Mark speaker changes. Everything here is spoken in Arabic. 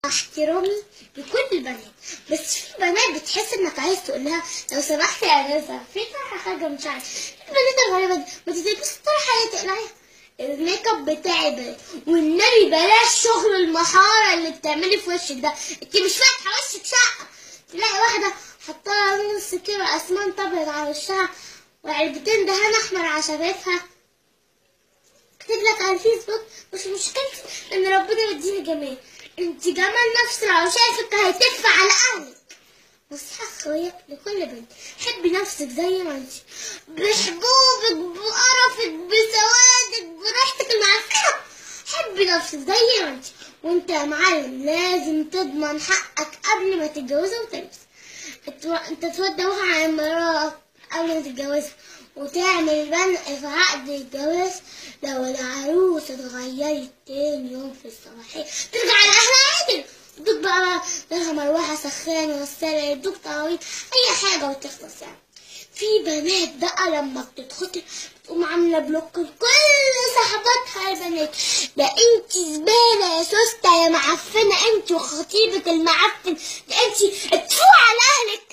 Speaker 1: احترامي لكل البنات، بس في بنات بتحس انك عايز تقول لها لو سمحتي يا انسه في طرحه حاجه مش عارف. البنات الغريبه دي ما تلبسي الطرحه اللي تقلعيها. الميك اب بتاعي بنات، والنبي بلاش شغل المحاره اللي بتعملي في وشك ده. انت مش فاتحه وشك شقه، تلاقي واحده حطها نص كيلو اسمنت ابيض على وشها وعلبتين دهان احمر على شفايفها. اكتب لك على الفيسبوك مش مشكلتي ان ربنا يديني جمال، انت جمال نفس لو شايفك هيتدفع على اهلك. نصيحة اخويا لكل بنت، حبي نفسك زي ما انت، بحبوبك بقرفك بسوادك بريحتك المعفنة. حبي نفسك زي ما انت، وانت يا معلم لازم تضمن حقك قبل ما تتجوزها وتلبس. انت تودوها على المرأة قبل ما تتجوزها وتعمل بنق في عقد الجواز. لو العروسة اتغيرت تاني يوم في الصباحية ترجع لأهلها عادل، يدوك بقى لها مروحة سخانة غسالة، يدوك تعويض أي حاجة وتخلص يعني. في بنات بقى لما بتدخل بتقوم عاملة بلوك لكل صاحباتها البنات. ده انت زبالة يا سوستة يا معفنة انت وخطيبك المعفن، ده انت ادفعوا على أهلك.